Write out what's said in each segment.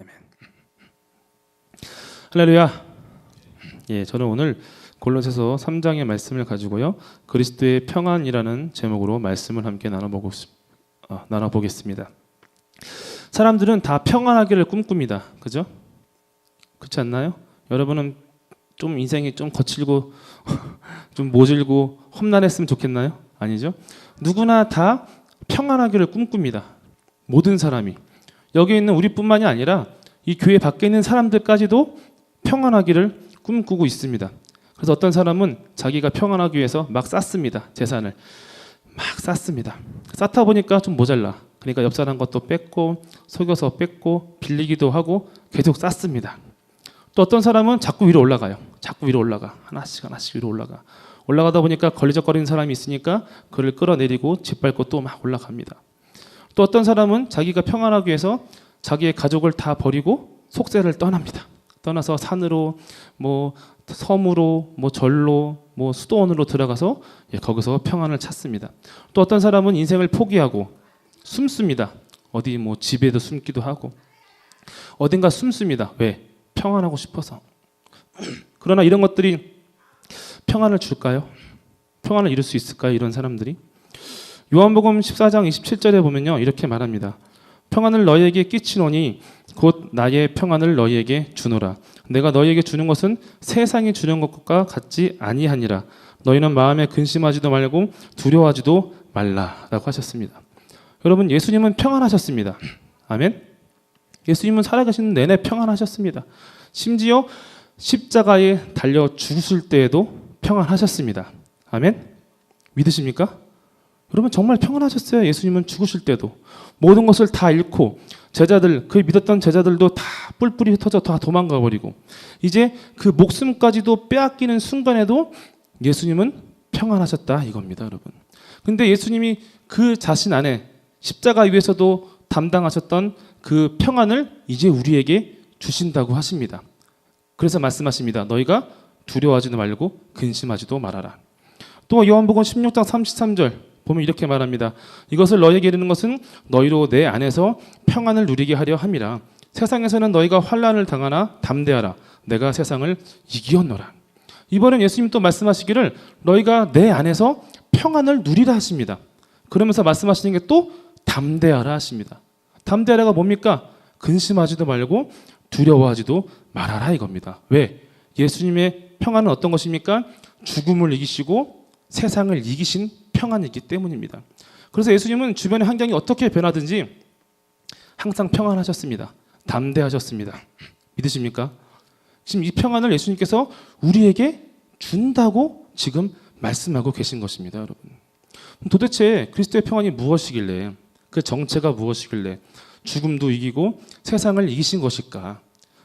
아멘. 할렐루야. 예, 저는 오늘 골로새서 3장의 말씀을 가지고요, 그리스도의 평안이라는 제목으로 말씀을 함께 나눠보겠습니다. 사람들은 다 평안하기를 꿈꿉니다. 그죠? 그렇지 않나요? 여러분은 좀 인생이 좀 거칠고 좀 모질고 험난했으면 좋겠나요? 아니죠? 누구나 다 평안하기를 꿈꿉니다. 모든 사람이. 여기 있는 우리뿐만이 아니라 이 교회 밖에 있는 사람들까지도 평안하기를 꿈꾸고 있습니다. 그래서 어떤 사람은 자기가 평안하기 위해서 막 쌓습니다. 재산을 막 쌓습니다. 쌓다 보니까 좀 모자라. 그러니까 옆 사람 것도 뺏고 속여서 뺏고 빌리기도 하고 계속 쌓습니다. 또 어떤 사람은 자꾸 위로 올라가요. 자꾸 위로 올라가. 하나씩 위로 올라가. 올라가다 보니까 걸리적거리는 사람이 있으니까 그를 끌어내리고 짓밟고 또 막 올라갑니다. 또 어떤 사람은 자기가 평안하기 위해서 자기의 가족을 다 버리고 속세를 떠납니다. 떠나서 산으로, 섬으로, 절로, 수도원으로 들어가서 거기서 평안을 찾습니다. 또 어떤 사람은 인생을 포기하고 숨습니다. 어디 집에도 숨기도 하고 어딘가 숨습니다. 왜? 평안하고 싶어서. 그러나 이런 것들이 평안을 줄까요? 평안을 이룰 수 있을까요? 이런 사람들이? 요한복음 14장 27절에 보면요, 이렇게 말합니다. 평안을 너희에게 끼치노니 곧 나의 평안을 너희에게 주노라. 내가 너희에게 주는 것은 세상이 주는 것과 같지 아니하니라. 너희는 마음에 근심하지도 말고 두려워하지도 말라라고 하셨습니다. 여러분, 예수님은 평안하셨습니다. 아멘. 예수님은 살아가시는 내내 평안하셨습니다. 심지어 십자가에 달려 죽으실 때에도 평안하셨습니다. 아멘. 믿으십니까? 여러분, 정말 평안하셨어요. 예수님은 죽으실 때도 모든 것을 다 잃고 제자들, 그 믿었던 제자들도 다 뿔뿔이 흩어져 다 도망가 버리고 이제 그 목숨까지도 빼앗기는 순간에도 예수님은 평안하셨다 이겁니다, 여러분. 근데 예수님이 그 자신 안에 십자가 위에서도 담당하셨던 그 평안을 이제 우리에게 주신다고 하십니다. 그래서 말씀하십니다. 너희가 두려워하지도 말고 근심하지도 말아라. 또 요한복음 16장 33절 보면 이렇게 말합니다. 이것을 너희에게 이르는 것은 너희로 내 안에서 평안을 누리게 하려 함이라. 세상에서는 너희가 환난을 당하나 담대하라. 내가 세상을 이기었노라. 이번엔 예수님 또 말씀하시기를 너희가 내 안에서 평안을 누리라 하십니다. 그러면서 말씀하시는 게 또 담대하라 하십니다. 담대하라가 뭡니까? 근심하지도 말고 두려워하지도 말아라 이겁니다. 왜? 예수님의 평안은 어떤 것입니까? 죽음을 이기시고 세상을 이기신 평안이기 때문입니다. 그래서 예수님은 주변의 환경이 어떻게 변하든지 항상 평안하셨습니다. 담대하셨습니다. 믿으십니까? 지금 이 평안을 예수님께서 우리에게 준다고 지금 말씀하고 계신 것입니다, 여러분. 도대체 그리스도의 평안이 무엇이길래, 그 정체가 무엇이길래 죽음도 이기고 세상을 이기신 것일까?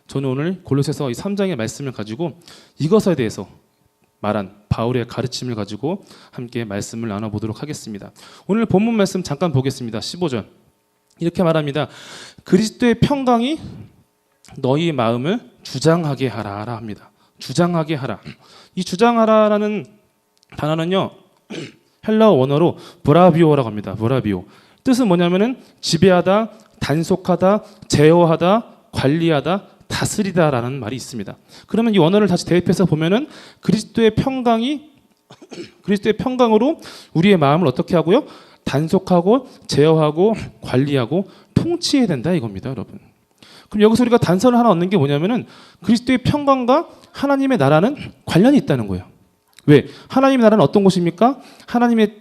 저는 오늘 골로새서 이 3장의 말씀을 가지고 이것에 대해서 말한 바울의 가르침을 가지고 함께 말씀을 나눠보도록 하겠습니다. 오늘 본문 말씀 잠깐 보겠습니다. 15절 이렇게 말합니다. 그리스도의 평강이 너희 마음을 주장하게 하라 합니다. 주장하게 하라. 이 주장하라라는 단어는요, 헬라어 원어로 브라비오라고 합니다. 브라비오. 뜻은 뭐냐면은 지배하다, 단속하다, 제어하다, 관리하다, 다스리다라는 말이 있습니다. 그러면 이 원어를 다시 대입해서 보면은 그리스도의 평강으로 우리의 마음을 어떻게 하고요? 단속하고 제어하고 관리하고 통치해야 된다 이겁니다, 여러분. 그럼 여기서 우리가 단서를 하나 얻는 게 뭐냐면은 그리스도의 평강과 하나님의 나라는 관련이 있다는 거예요. 왜? 하나님의 나라는 어떤 곳입니까? 하나님의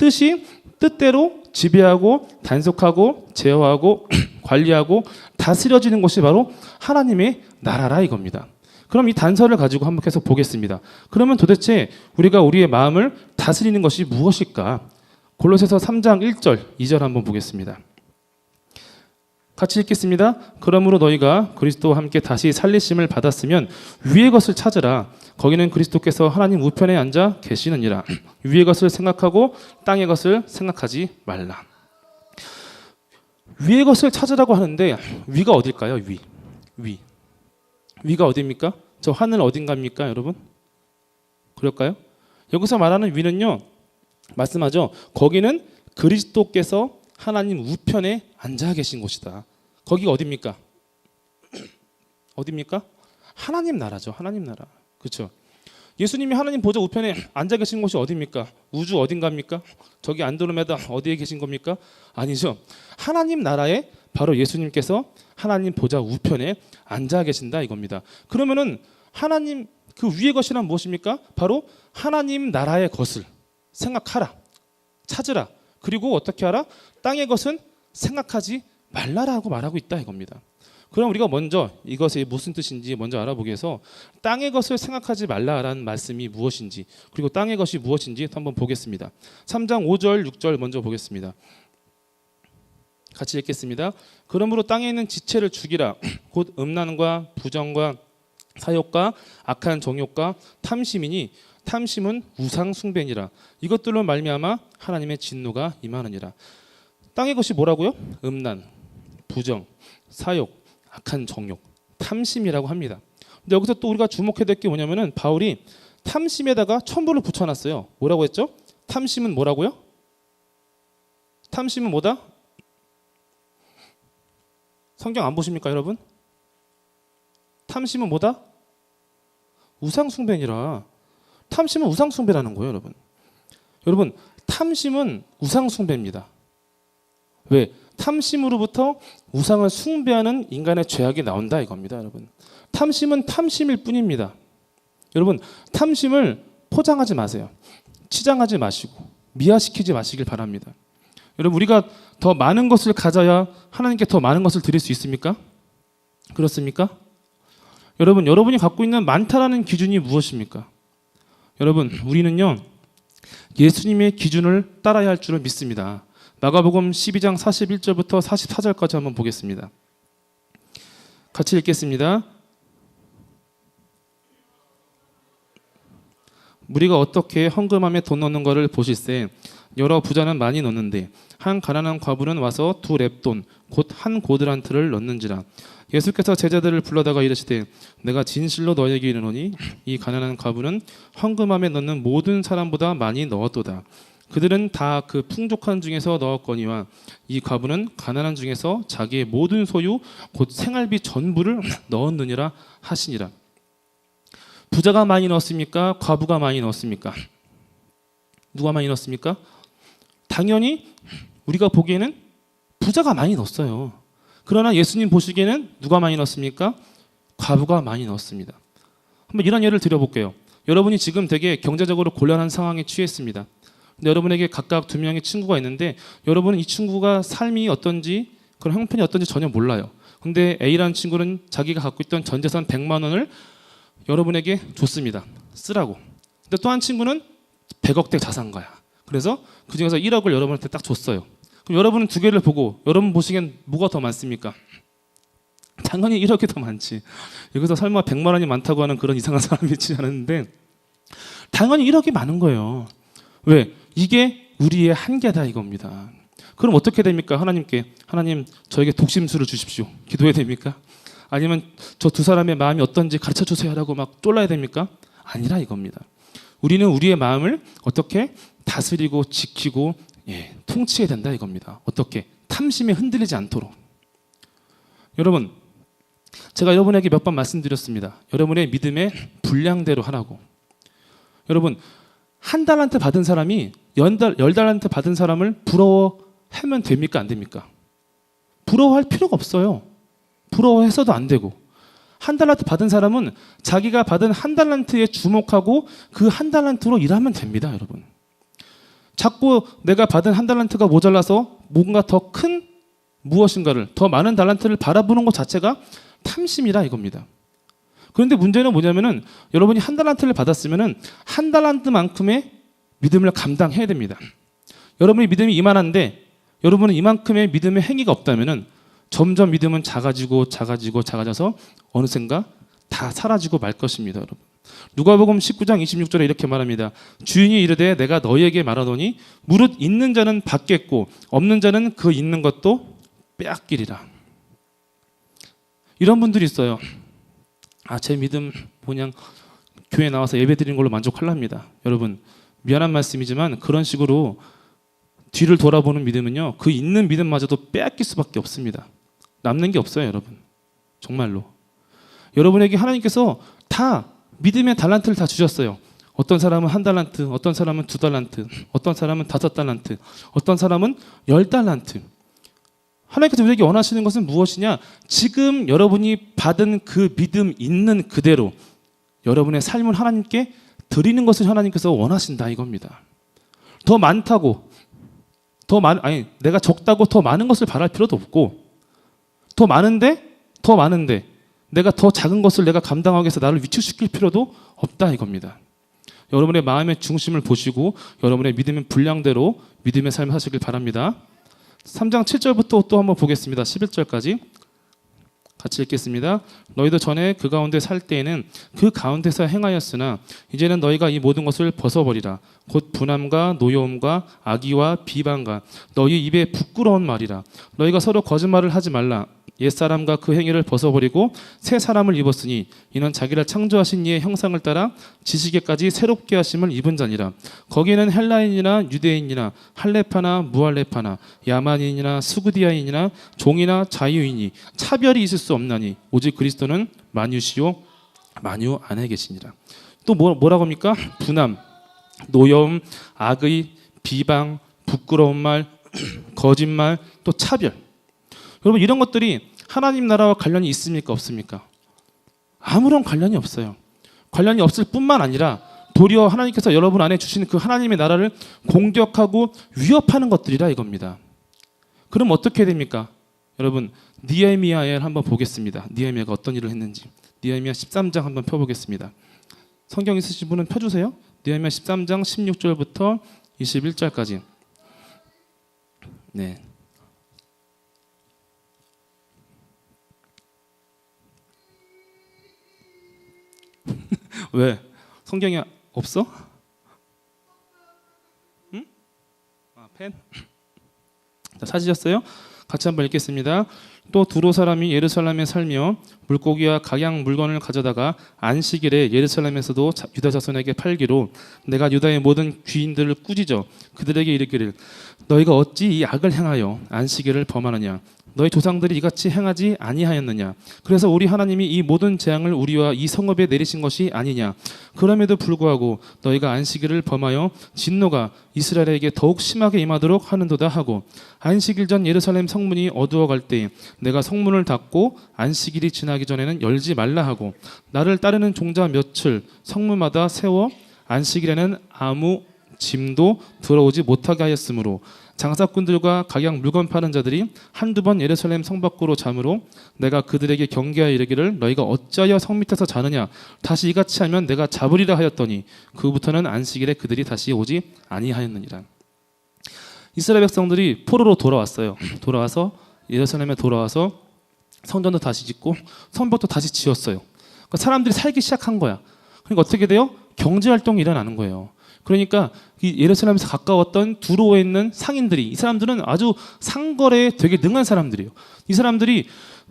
뜻대로 지배하고 단속하고 제어하고 관리하고 다스려지는 곳이 바로 하나님의 나라라 이겁니다. 그럼 이 단서를 가지고 한번 계속 보겠습니다. 그러면 도대체 우리가 우리의 마음을 다스리는 것이 무엇일까? 골로새서 3장 1절, 2절 한번 보겠습니다. 같이 읽겠습니다. 그러므로 너희가 그리스도와 함께 다시 살리심을 받았으면 위의 것을 찾으라. 거기는 그리스도께서 하나님 우편에 앉아 계시느니라. 위의 것을 생각하고 땅의 것을 생각하지 말라. 위의 것을 찾으라고 하는데 위가 어딜까요? 위가 어디입니까? 저 하늘 어딘가입니까, 여러분? 그럴까요? 여기서 말하는 위는요, 말씀하죠. 거기는 그리스도께서 하나님 우편에 앉아 계신 곳이다. 거기가 어디입니까? 어디입니까? 하나님 나라죠. 하나님 나라. 그렇죠? 예수님이 하나님 보좌 우편에 앉아 계신 곳이 어디입니까? 우주 어딘가입니까? 저기 안드로메다 어디에 계신 겁니까? 아니죠. 하나님 나라에 바로 예수님께서 하나님 보좌 우편에 앉아 계신다 이겁니다. 그러면은 하나님 그 위의 것이란 무엇입니까? 바로 하나님 나라의 것을 생각하라. 찾으라. 그리고 어떻게 하라? 땅의 것은 생각하지 말라라고 말하고 있다 이겁니다. 그럼 우리가 먼저 이것이 무슨 뜻인지 먼저 알아보기 위해서 땅의 것을 생각하지 말라라는 말씀이 무엇인지 그리고 땅의 것이 무엇인지 한번 보겠습니다. 3장 5절 6절 먼저 보겠습니다. 같이 읽겠습니다. 그러므로 땅에 있는 지체를 죽이라. 곧 음란과 부정과 사욕과 악한 정욕과 탐심이니 탐심은 우상 숭배니라. 이것들로 말미암아 하나님의 진노가 임하느니라. 땅의 것이 뭐라고요? 음란, 부정, 사욕, 악한 정욕, 탐심이라고 합니다. 근데 여기서 또 우리가 주목해야 될 게 뭐냐면은 바울이 탐심에다가 첨부를 붙여놨어요. 뭐라고 했죠? 탐심은 뭐라고요? 탐심은 뭐다? 성경 안 보십니까 여러분? 탐심은 뭐다? 우상숭배니라. 탐심은 우상숭배라는 거예요 여러분. 여러분 탐심은 우상숭배입니다. 왜? 탐심으로부터 우상을 숭배하는 인간의 죄악이 나온다 이겁니다 여러분. 탐심은 탐심일 뿐입니다. 여러분 탐심을 포장하지 마세요. 치장하지 마시고 미화시키지 마시길 바랍니다. 여러분 우리가 더 많은 것을 가져야 하나님께 더 많은 것을 드릴 수 있습니까? 그렇습니까? 여러분 여러분이 갖고 있는 많다라는 기준이 무엇입니까? 여러분 우리는요 예수님의 기준을 따라야 할 줄을 믿습니다. 마가복음 12장 41절부터 44절까지 한번 보겠습니다. 같이 읽겠습니다. 무리가 어떻게 헌금함에 돈 넣는 것을 보실세. 여러 부자는 많이 넣는데 한 가난한 과부는 와서 2렙돈 곧 한 고드란트를 넣는지라. 예수께서 제자들을 불러다가 이르시되 내가 진실로 너희에게 이르노니 이 가난한 과부는 헌금함에 넣는 모든 사람보다 많이 넣었도다. 그들은 다 그 풍족한 중에서 넣었거니와 이 과부는 가난한 중에서 자기의 모든 소유 곧 생활비 전부를 넣었느니라 하시니라. 부자가 많이 넣었습니까? 과부가 많이 넣었습니까? 누가 많이 넣었습니까? 당연히 우리가 보기에는 부자가 많이 넣었어요. 그러나 예수님 보시기에는 누가 많이 넣었습니까? 과부가 많이 넣었습니다. 한번 이런 예를 들어볼게요. 여러분이 지금 되게 경제적으로 곤란한 상황에 취했습니다. 근데 여러분에게 각각 2명의 친구가 있는데 여러분은 이 친구가 삶이 어떤지 그런 형편이 어떤지 전혀 몰라요. 근데 A라는 친구는 자기가 갖고 있던 전 재산 100만 원을 여러분에게 줬습니다. 쓰라고. 근데 또 한 친구는 100억대 자산가야. 그래서 그중에서 1억을 여러분한테 딱 줬어요. 그럼 여러분은 두 개를 보고 여러분 보시기엔 뭐가 더 많습니까? 당연히 1억이 더 많지. 여기서 설마 100만 원이 많다고 하는 그런 이상한 사람이 있지 않은데 당연히 1억이 많은 거예요. 왜? 이게 우리의 한계다 이겁니다. 그럼 어떻게 됩니까? 하나님께 하나님 저에게 독심술을 주십시오. 기도해야 됩니까? 아니면 저 두 사람의 마음이 어떤지 가르쳐 주세요라고 막 쫄라야 됩니까? 아니라 이겁니다. 우리는 우리의 마음을 어떻게 다스리고 지키고 통치해야 된다 이겁니다. 어떻게? 탐심에 흔들리지 않도록. 여러분 제가 여러분에게 몇 번 말씀드렸습니다. 여러분의 믿음의 분량대로 하라고. 여러분 1달란트 받은 사람이 10달란트 받은 사람을 부러워하면 됩니까? 안 됩니까? 부러워할 필요가 없어요. 부러워해서도 안 되고 1달란트 받은 사람은 자기가 받은 1달란트에 주목하고 그 1달란트로 일하면 됩니다. 여러분 자꾸 내가 받은 1달란트가 모자라서 뭔가 더 큰 무엇인가를 더 많은 달란트를 바라보는 것 자체가 탐심이라 이겁니다. 그런데 문제는 뭐냐면은 여러분이 1달란트를 받았으면은 1달란트만큼의 믿음을 감당해야 됩니다. 여러분의 믿음이 이만한데 여러분은 이만큼의 믿음의 행위가 없다면은 점점 믿음은 작아져서 어느샌가 다 사라지고 말 것입니다. 여러분. 누가복음 19장 26절에 이렇게 말합니다. 주인이 이르되 내가 너희에게 말하노니 무릇 있는 자는 받겠고 없는 자는 그 있는 것도 빼앗기리라. 이런 분들이 있어요. 제 믿음 그냥 교회 나와서 예배 드리는 걸로 만족하랍니다. 여러분 미안한 말씀이지만 그런 식으로 뒤를 돌아보는 믿음은요 그 있는 믿음마저도 빼앗길 수밖에 없습니다. 남는 게 없어요 여러분. 정말로. 여러분에게 하나님께서 다 믿음의 달란트를 다 주셨어요. 어떤 사람은 1달란트, 어떤 사람은 2달란트, 어떤 사람은 5달란트, 어떤 사람은 10달란트. 하나님께서 우리에게 원하시는 것은 무엇이냐? 지금 여러분이 받은 그 믿음 있는 그대로 여러분의 삶을 하나님께 드리는 것을 하나님께서 원하신다 이겁니다. 더 많다고 내가 적다고 더 많은 것을 바랄 필요도 없고, 더 많은데 내가 더 작은 것을 내가 감당하기 위해서 나를 위축시킬 필요도 없다 이겁니다. 여러분의 마음의 중심을 보시고 여러분의 믿음의 분량대로 믿음의 삶을 하시길 바랍니다. 3장 7절부터 또 한번 보겠습니다. 11절까지 같이 읽겠습니다. 너희도 전에 그 가운데 살 때에는 그 가운데서 행하였으나 이제는 너희가 이 모든 것을 벗어버리라. 곧 분함과 노여움과 악의와 비방과 너희 입에 부끄러운 말이라. 너희가 서로 거짓말을 하지 말라. 옛사람과 그 행위를 벗어버리고 새 사람을 입었으니 이는 자기를 창조하신 이의 형상을 따라 지식에까지 새롭게 하심을 입은 자니라. 거기에는 헬라인이나 유대인이나 할레파나 무할레파나 야만인이나 수구디아인이나 종이나 자유인이 차별이 있을 수 없나니 오직 그리스도는 만유시요 만유 안에 계시니라. 또 뭐라고 합니까? 분함, 노여움, 악의, 비방, 부끄러운 말, 거짓말, 또 차별. 여러분 이런 것들이 하나님 나라와 관련이 있습니까? 없습니까? 아무런 관련이 없어요. 관련이 없을 뿐만 아니라 도리어 하나님께서 여러분 안에 주신 그 하나님의 나라를 공격하고 위협하는 것들이라 이겁니다. 그럼 어떻게 됩니까? 여러분 느헤미야를 한번 보겠습니다. 느헤미야가 어떤 일을 했는지. 느헤미야 13장 한번 펴보겠습니다. 성경 있으신 분은 펴주세요. 느헤미야 13장 16절부터 21절까지. 네. 왜? 성경이 없어? 응? 펜? 자, 찾으셨어요? 같이 한번 읽겠습니다. 또 두로 사람이 예루살렘에 살며 물고기와 각양 물건을 가져다가 안식일에 예루살렘에서도 유다 자손에게 팔기로 내가 유다의 모든 귀인들을 꾸짖어 그들에게 이르기를 너희가 어찌 이 악을 행하여 안식일을 범하느냐? 너희 조상들이 이같이 행하지 아니하였느냐? 그래서 우리 하나님이 이 모든 재앙을 우리와 이 성읍에 내리신 것이 아니냐? 그럼에도 불구하고 너희가 안식일을 범하여 진노가 이스라엘에게 더욱 심하게 임하도록 하는도다 하고 안식일 전 예루살렘 성문이 어두워갈 때 내가 성문을 닫고 안식일이 지나기 전에는 열지 말라 하고 나를 따르는 종자 며칠 성문마다 세워 안식일에는 아무 짐도 들어오지 못하게 하였으므로 장사꾼들과 각양 물건 파는 자들이 한두 번 예루살렘 성 밖으로 잠으로 내가 그들에게 경계하여 이르기를 너희가 어찌하여 성 밑에서 자느냐 다시 이같이 하면 내가 잡으리라 하였더니 그부터는 안식일에 그들이 다시 오지 아니하였느니라. 이스라엘 백성들이 포로로 돌아왔어요. 돌아와서 예루살렘에 돌아와서 성전도 다시 짓고 성벽도 다시 지었어요. 그러니까 사람들이 살기 시작한 거야. 그러니까 어떻게 돼요? 경제 활동이 일어나는 거예요. 그러니까 이 예루살렘에서 가까웠던 두로에 있는 상인들이 이 사람들은 아주 상거래에 되게 능한 사람들이에요. 이 사람들이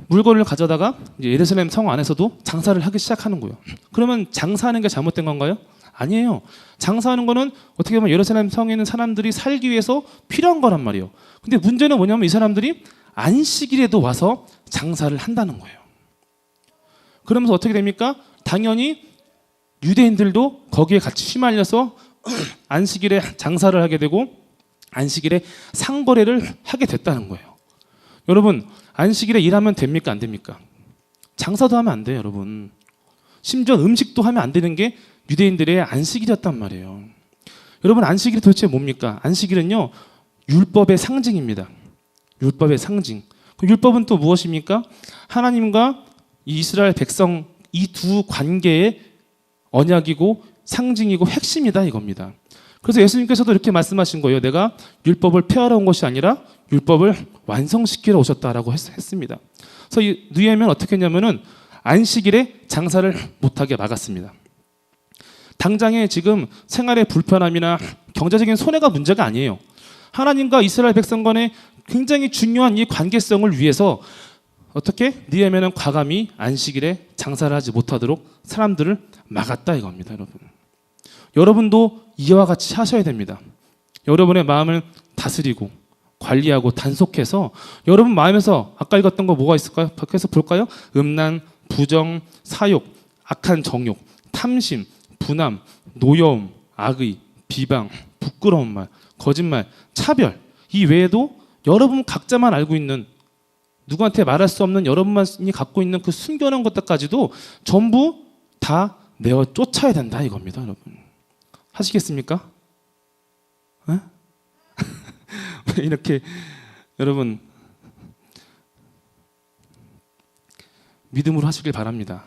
물건을 가져다가 이제 예루살렘 성 안에서도 장사를 하기 시작하는 거예요. 그러면 장사하는 게 잘못된 건가요? 아니에요. 장사하는 거는 어떻게 보면 예루살렘 성에 있는 사람들이 살기 위해서 필요한 거란 말이에요. 근데 문제는 뭐냐면 이 사람들이 안식일에도 와서 장사를 한다는 거예요. 그러면서 어떻게 됩니까? 당연히 유대인들도 거기에 같이 휘말려서 안식일에 장사를 하게 되고 안식일에 상거래를 하게 됐다는 거예요. 여러분 안식일에 일하면 됩니까? 안 됩니까? 장사도 하면 안 돼요, 여러분. 심지어 음식도 하면 안 되는 게 유대인들의 안식일이었단 말이에요. 여러분 안식일이 도대체 뭡니까? 안식일은요 율법의 상징입니다. 율법의 상징. 그 율법은 또 무엇입니까? 하나님과 이스라엘 백성 이 두 관계의 언약이고 상징이고 핵심이다 이겁니다. 그래서 예수님께서도 이렇게 말씀하신 거예요. 내가 율법을 폐하러 온 것이 아니라 율법을 완성시키러 오셨다라고 했습니다. 그래서 이 느헤미야는 어떻게 했냐면은 안식일에 장사를 못하게 막았습니다. 당장에 지금 생활의 불편함이나 경제적인 손해가 문제가 아니에요. 하나님과 이스라엘 백성 간의 굉장히 중요한 이 관계성을 위해서 어떻게 느헤미야는 과감히 안식일에 장사를 하지 못하도록 사람들을 막았다 이겁니다, 여러분. 여러분도 이와 같이 하셔야 됩니다. 여러분의 마음을 다스리고 관리하고 단속해서 여러분 마음에서 아까 읽었던 거 뭐가 있을까요? 밖에서 볼까요? 음란, 부정, 사욕, 악한 정욕, 탐심, 분함, 노여움, 악의, 비방, 부끄러운 말, 거짓말, 차별, 이 외에도 여러분 각자만 알고 있는, 누구한테 말할 수 없는 여러분만이 갖고 있는 그 숨겨놓은 것들까지도 전부 다 내어 쫓아야 된다 이겁니다, 여러분. 하시겠습니까? 왜 이렇게 여러분 믿음으로 하시길 바랍니다.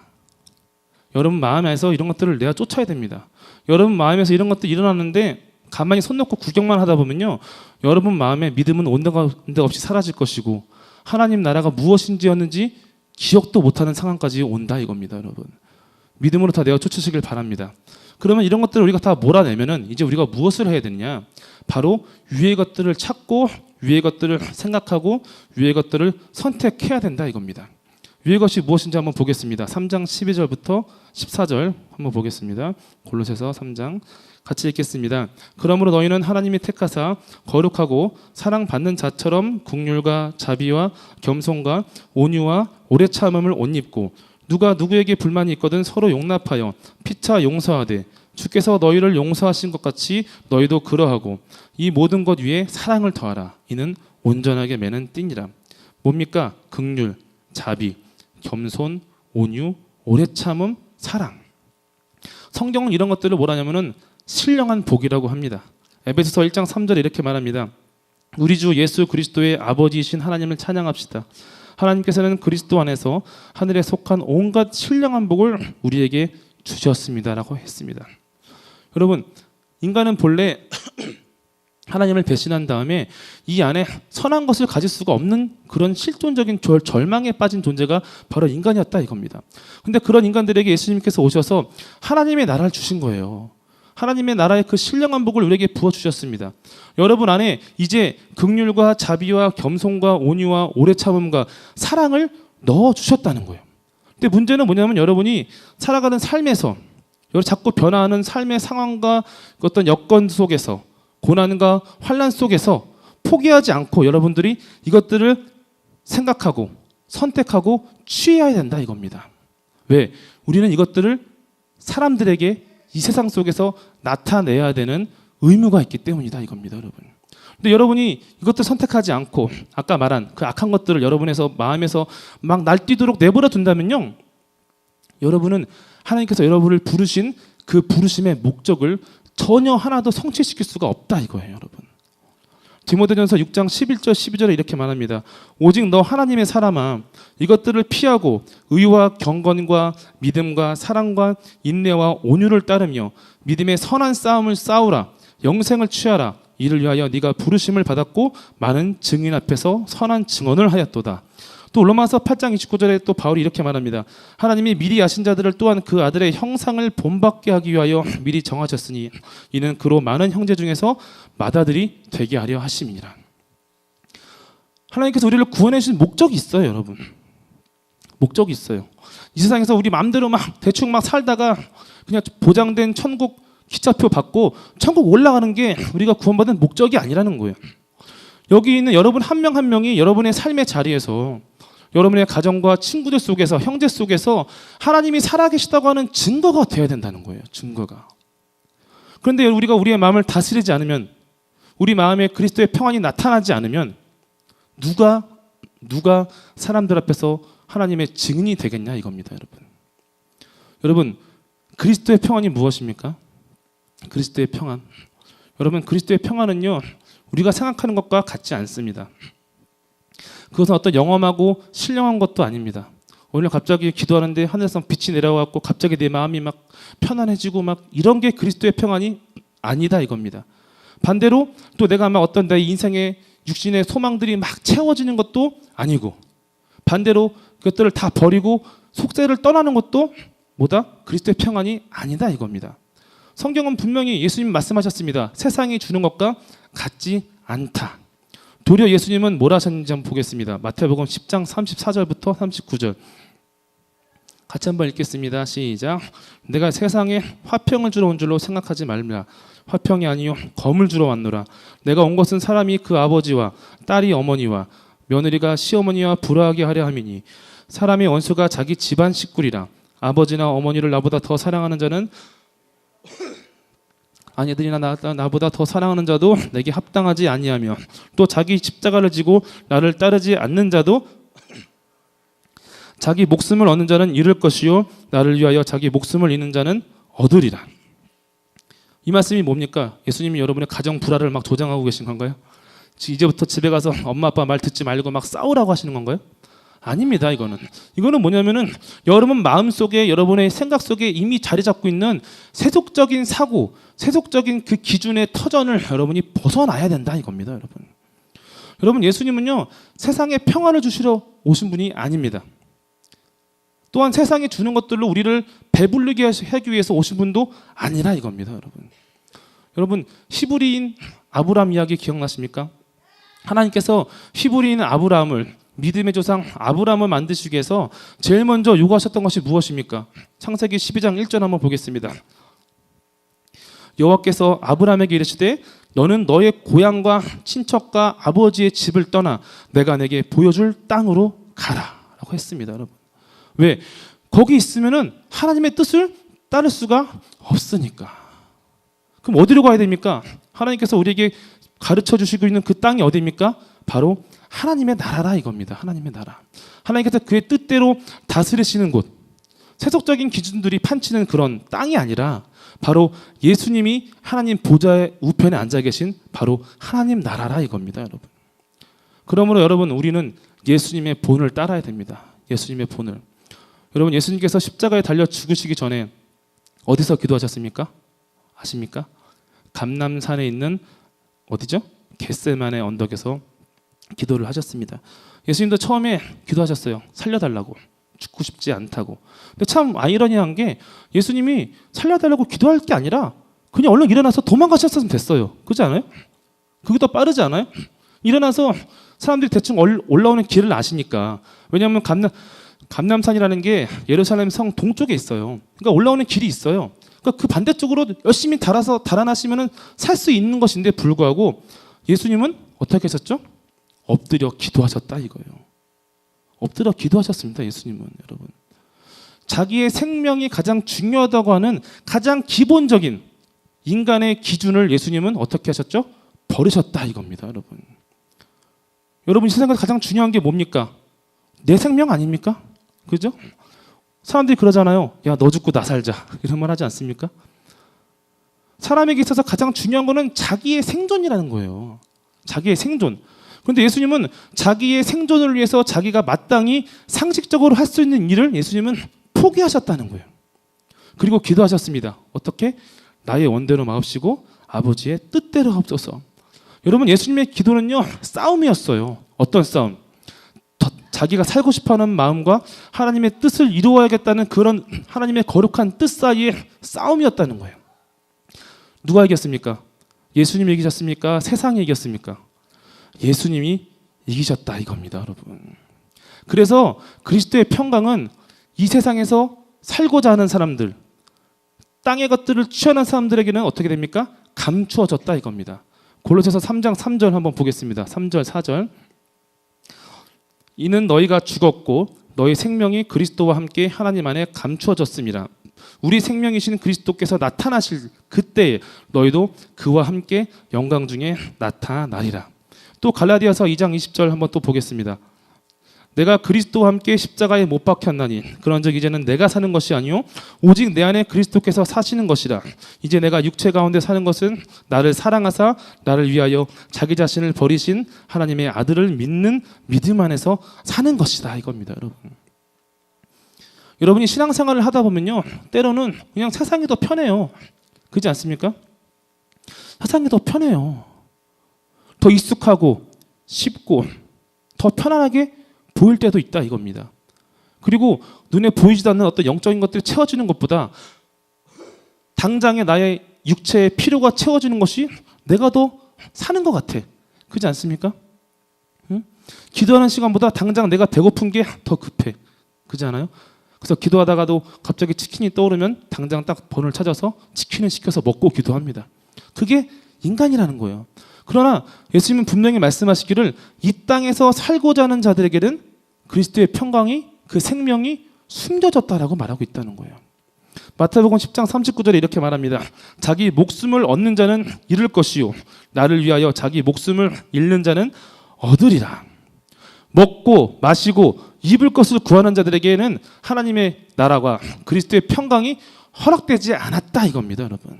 여러분 마음에서 이런 것들을 내가 쫓아야 됩니다. 여러분 마음에서 이런 것들이 일어나는데 가만히 손 놓고 구경만 하다 보면요, 여러분 마음에 믿음은 온데가 없이 사라질 것이고 하나님 나라가 무엇인지였는지 기억도 못하는 상황까지 온다 이겁니다, 여러분. 믿음으로 다 내어 쫓으시길 바랍니다. 그러면 이런 것들을 우리가 다 몰아내면은 이제 우리가 무엇을 해야 되느냐? 바로 위의 것들을 찾고 위의 것들을 생각하고 위의 것들을 선택해야 된다 이겁니다. 위의 것이 무엇인지 한번 보겠습니다. 3장 12절부터 14절 한번 보겠습니다. 골로새서 3장 같이 읽겠습니다. 그러므로 너희는 하나님이 택하사 거룩하고 사랑받는 자처럼 긍휼과 자비와 겸손과 온유와 오래 참음을 옷 입고 누가 누구에게 불만이 있거든 서로 용납하여 피차 용서하되 주께서 너희를 용서하신 것 같이 너희도 그러하고 이 모든 것 위에 사랑을 더하라. 이는 온전하게 매는 띠니라. 뭡니까? 긍휼, 자비, 겸손, 온유, 오래 참음, 사랑. 성경은 이런 것들을 뭐라냐면은 신령한 복이라고 합니다. 에베소서 1장 3절에 이렇게 말합니다. 우리 주 예수 그리스도의 아버지이신 하나님을 찬양합시다. 하나님께서는 그리스도 안에서 하늘에 속한 온갖 신령한 복을 우리에게 주셨습니다라고 했습니다. 여러분, 인간은 본래 하나님을 배신한 다음에 이 안에 선한 것을 가질 수가 없는 그런 실존적인 절망에 빠진 존재가 바로 인간이었다 이겁니다. 근데 그런 인간들에게 예수님께서 오셔서 하나님의 나라를 주신 거예요. 하나님의 나라의 그 신령한 복을 우리에게 부어주셨습니다. 여러분 안에 이제 긍휼과 자비와 겸손과 온유와 오래 참음과 사랑을 넣어주셨다는 거예요. 근데 문제는 뭐냐면 여러분이 살아가는 삶에서 자꾸 변화하는 삶의 상황과 어떤 여건 속에서 고난과 환난 속에서 포기하지 않고 여러분들이 이것들을 생각하고 선택하고 취해야 된다 이겁니다. 왜? 우리는 이것들을 사람들에게 이 세상 속에서 나타내야 되는 의무가 있기 때문이다 이겁니다, 여러분. 근데 여러분이 이것들 선택하지 않고 아까 말한 그 악한 것들을 여러분에서 마음에서 막 날뛰도록 내버려 둔다면요, 여러분은 하나님께서 여러분을 부르신 그 부르심의 목적을 전혀 하나도 성취시킬 수가 없다 이거예요, 여러분. 디모데전서 6장 11절 12절에 이렇게 말합니다. 오직 너 하나님의 사람아 이것들을 피하고 의와 경건과 믿음과 사랑과 인내와 온유를 따르며 믿음의 선한 싸움을 싸우라. 영생을 취하라. 이를 위하여 네가 부르심을 받았고 많은 증인 앞에서 선한 증언을 하였도다. 또 로마서 8장 29절에 또 바울이 이렇게 말합니다. 하나님이 미리 아신 자들을 또한 그 아들의 형상을 본받게 하기 위하여 미리 정하셨으니 이는 그로 많은 형제 중에서 맏아들이 되게 하려 하심이니라. 하나님께서 우리를 구원해 주신 목적이 있어요, 여러분. 목적이 있어요. 이 세상에서 우리 마음대로 막 대충 막 살다가 그냥 보장된 천국 기차표 받고 천국 올라가는 게 우리가 구원받은 목적이 아니라는 거예요. 여기 있는 여러분 한 명 한 명이 여러분의 삶의 자리에서 여러분의 가정과 친구들 속에서 형제 속에서 하나님이 살아계시다고 하는 증거가 되어야 된다는 거예요. 증거가. 그런데 우리가 우리의 마음을 다스리지 않으면, 우리 마음에 그리스도의 평안이 나타나지 않으면 누가 사람들 앞에서 하나님의 증인이 되겠냐 이겁니다, 여러분. 여러분, 그리스도의 평안이 무엇입니까? 그리스도의 평안. 여러분, 그리스도의 평안은요, 우리가 생각하는 것과 같지 않습니다. 그것은 어떤 영험하고 신령한 것도 아닙니다. 오늘 갑자기 기도하는데 하늘에서 빛이 내려와갖고 갑자기 내 마음이 막 편안해지고 막 이런 게 그리스도의 평안이 아니다 이겁니다. 반대로 또 내가 막 어떤 내 인생의 육신의 소망들이 막 채워지는 것도 아니고, 반대로 그것들을 다 버리고 속세를 떠나는 것도 뭐다? 그리스도의 평안이 아니다 이겁니다. 성경은 분명히 예수님 말씀하셨습니다. 세상이 주는 것과 같지 않다. 도리어 예수님은 뭘 하셨는지 한번 보겠습니다. 마태복음 10장 34절부터 39절 같이 한번 읽겠습니다. 시작. 내가 세상에 화평을 주러 온 줄로 생각하지 말라. 화평이 아니요 검을 주러 왔노라. 내가 온 것은 사람이 그 아버지와 딸이 어머니와 며느리가 시어머니와 불화하게 하려 함이니 사람의 원수가 자기 집안 식구리라. 아버지나 어머니를 나보다 더 사랑하는 자는 아내들이나 나보다 더 사랑하는 자도 내게 합당하지 아니하며 또 자기 십자가를 지고 나를 따르지 않는 자도 자기 목숨을 얻는 자는 잃을 것이요 나를 위하여 자기 목숨을 잃는 자는 얻으리라. 이 말씀이 뭡니까? 예수님이 여러분의 가정 불화를 막 조장하고 계신 건가요? 이제부터 집에 가서 엄마 아빠 말 듣지 말고 막 싸우라고 하시는 건가요? 아닙니다. 이거는 뭐냐면은 여러분 마음속에, 여러분의 생각 속에 이미 자리 잡고 있는 세속적인 사고, 세속적인 그 기준의 터전을 여러분이 벗어나야 된다 이겁니다. 여러분 예수님은요 세상에 평안을 주시러 오신 분이 아닙니다. 또한 세상에 주는 것들로 우리를 배부르게 하기 위해서 오신 분도 아니라 이겁니다. 여러분 히브리인 아브라함 이야기 기억나십니까? 하나님께서 히브리인 아브라함을, 믿음의 조상 아브라함을 만드시기 위해서 제일 먼저 요구하셨던 것이 무엇입니까? 창세기 12장 1절 한번 보겠습니다. 여호와께서 아브라함에게 이르시되 너는 너의 고향과 친척과 아버지의 집을 떠나 내가 내게 보여줄 땅으로 가라 라고 했습니다. 여러분 왜? 거기 있으면은 하나님의 뜻을 따를 수가 없으니까. 그럼 어디로 가야 됩니까? 하나님께서 우리에게 가르쳐 주시고 있는 그 땅이 어디입니까? 바로 하나님의 나라라 이겁니다. 하나님의 나라. 하나님께서 그의 뜻대로 다스리시는 곳, 세속적인 기준들이 판치는 그런 땅이 아니라 바로 예수님이 하나님 보좌의 우편에 앉아 계신 바로 하나님 나라라 이겁니다. 여러분. 그러므로 여러분 우리는 예수님의 본을 따라야 됩니다. 예수님의 본을. 여러분 예수님께서 십자가에 달려 죽으시기 전에 어디서 기도하셨습니까? 아십니까? 감람산에 있는 어디죠? 겟세마네 언덕에서 기도를 하셨습니다. 예수님도 처음에 기도하셨어요. 살려달라고. 죽고 싶지 않다고. 근데 참 아이러니한 게 예수님이 살려달라고 기도할 게 아니라 그냥 얼른 일어나서 도망가셨으면 됐어요. 그렇지 않아요? 그게 더 빠르지 않아요? 일어나서 사람들이 대충 올라오는 길을 아시니까. 왜냐하면 감람산이라는 게 예루살렘 성 동쪽에 있어요. 그러니까 올라오는 길이 있어요. 그러니까 그 반대쪽으로 열심히 달아나시면 살 수 있는 것인데 불구하고 예수님은 어떻게 하셨죠? 엎드려 기도하셨다 이거예요. 엎드려 기도하셨습니다. 예수님은 여러분. 자기의 생명이 가장 중요하다고 하는 가장 기본적인 인간의 기준을 예수님은 어떻게 하셨죠? 버리셨다 이겁니다. 여러분. 여러분 이 세상에서 가장 중요한 게 뭡니까? 내 생명 아닙니까? 그죠? 사람들이 그러잖아요. 야, 너 죽고 나 살자. 이런 말 하지 않습니까? 사람에게 있어서 가장 중요한 거는 자기의 생존이라는 거예요. 자기의 생존. 그런데 예수님은 자기의 생존을 위해서 자기가 마땅히 상식적으로 할 수 있는 일을 예수님은 포기하셨다는 거예요. 그리고 기도하셨습니다. 어떻게? 나의 원대로 마옵시고 아버지의 뜻대로 하옵소서. 여러분 예수님의 기도는요 싸움이었어요. 어떤 싸움? 자기가 살고 싶어하는 마음과 하나님의 뜻을 이루어야겠다는 그런 하나님의 거룩한 뜻 사이의 싸움이었다는 거예요. 누가 이겼습니까? 예수님이 이기셨습니까? 세상이 이겼습니까? 예수님이 이기셨다 이겁니다, 여러분. 그래서 그리스도의 평강은 이 세상에서 살고자 하는 사람들, 땅의 것들을 취하는 사람들에게는 어떻게 됩니까? 감추어졌다 이겁니다. 골로새서 3장 3절 한번 보겠습니다. 3절 4절. 이는 너희가 죽었고 너희 생명이 그리스도와 함께 하나님 안에 감추어졌습니다. 우리 생명이신 그리스도께서 나타나실 그때에 너희도 그와 함께 영광 중에 나타나리라. 또 갈라디아서 2장 20절 한번 또 보겠습니다. 내가 그리스도와 함께 십자가에 못 박혔나니 그런즉 이제는 내가 사는 것이 아니요 오직 내 안에 그리스도께서 사시는 것이라. 이제 내가 육체 가운데 사는 것은 나를 사랑하사 나를 위하여 자기 자신을 버리신 하나님의 아들을 믿는 믿음 안에서 사는 것이다 이겁니다. 여러분이 신앙생활을 하다 보면요 때로는 그냥 세상이 더 편해요. 그렇지 않습니까? 세상이 더 편해요. 더 익숙하고 쉽고 더 편안하게 보일 때도 있다 이겁니다. 그리고 눈에 보이지도 않는 어떤 영적인 것들이 채워지는 것보다 당장의 나의 육체의 필요가 채워지는 것이 내가 더 사는 것 같아. 그렇지 않습니까? 응? 기도하는 시간보다 당장 내가 배고픈 게 더 급해. 그렇지 않아요? 그래서 기도하다가도 갑자기 치킨이 떠오르면 당장 딱 번호를 찾아서 치킨을 시켜서 먹고 기도합니다. 그게 인간이라는 거예요. 그러나 예수님은 분명히 말씀하시기를 이 땅에서 살고자 하는 자들에게는 그리스도의 평강이 그 생명이 숨겨졌다라고 말하고 있다는 거예요. 마태복음 10장 39절에 이렇게 말합니다. 자기 목숨을 얻는 자는 잃을 것이요 나를 위하여 자기 목숨을 잃는 자는 얻으리라. 먹고 마시고 입을 것을 구하는 자들에게는 하나님의 나라와 그리스도의 평강이 허락되지 않았다 이겁니다, 여러분.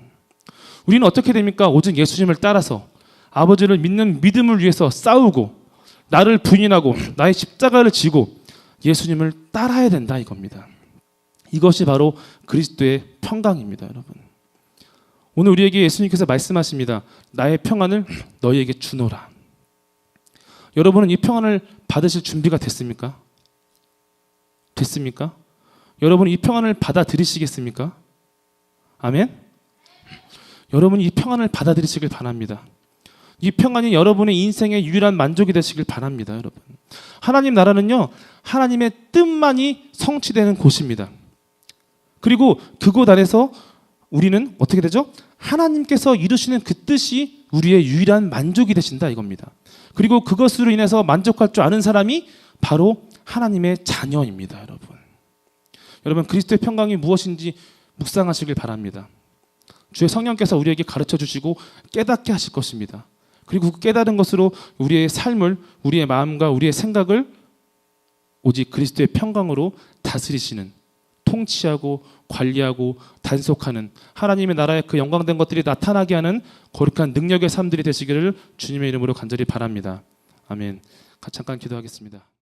우리는 어떻게 됩니까? 오직 예수님을 따라서 아버지를 믿는 믿음을 위해서 싸우고 나를 부인하고 나의 십자가를 지고 예수님을 따라야 된다 이겁니다. 이것이 바로 그리스도의 평강입니다, 여러분. 오늘 우리에게 예수님께서 말씀하십니다. 나의 평안을 너희에게 주노라. 여러분은 이 평안을 받으실 준비가 됐습니까? 됐습니까? 여러분은 이 평안을 받아들이시겠습니까? 아멘? 여러분이 이 평안을 받아들이시길 바랍니다. 이 평안이 여러분의 인생의 유일한 만족이 되시길 바랍니다, 여러분. 하나님 나라는요, 하나님의 뜻만이 성취되는 곳입니다. 그리고 그곳 안에서 우리는 어떻게 되죠? 하나님께서 이루시는 그 뜻이 우리의 유일한 만족이 되신다 이겁니다. 그리고 그것으로 인해서 만족할 줄 아는 사람이 바로 하나님의 자녀입니다, 여러분. 여러분, 그리스도의 평강이 무엇인지 묵상하시길 바랍니다. 주의 성령께서 우리에게 가르쳐 주시고 깨닫게 하실 것입니다. 그리고 그 깨달은 것으로 우리의 삶을, 우리의 마음과 우리의 생각을 오직 그리스도의 평강으로 다스리시는, 통치하고 관리하고 단속하는 하나님의 나라의 그 영광된 것들이 나타나게 하는 거룩한 능력의 삶들이 되시기를 주님의 이름으로 간절히 바랍니다. 아멘. 같이 잠깐 기도하겠습니다.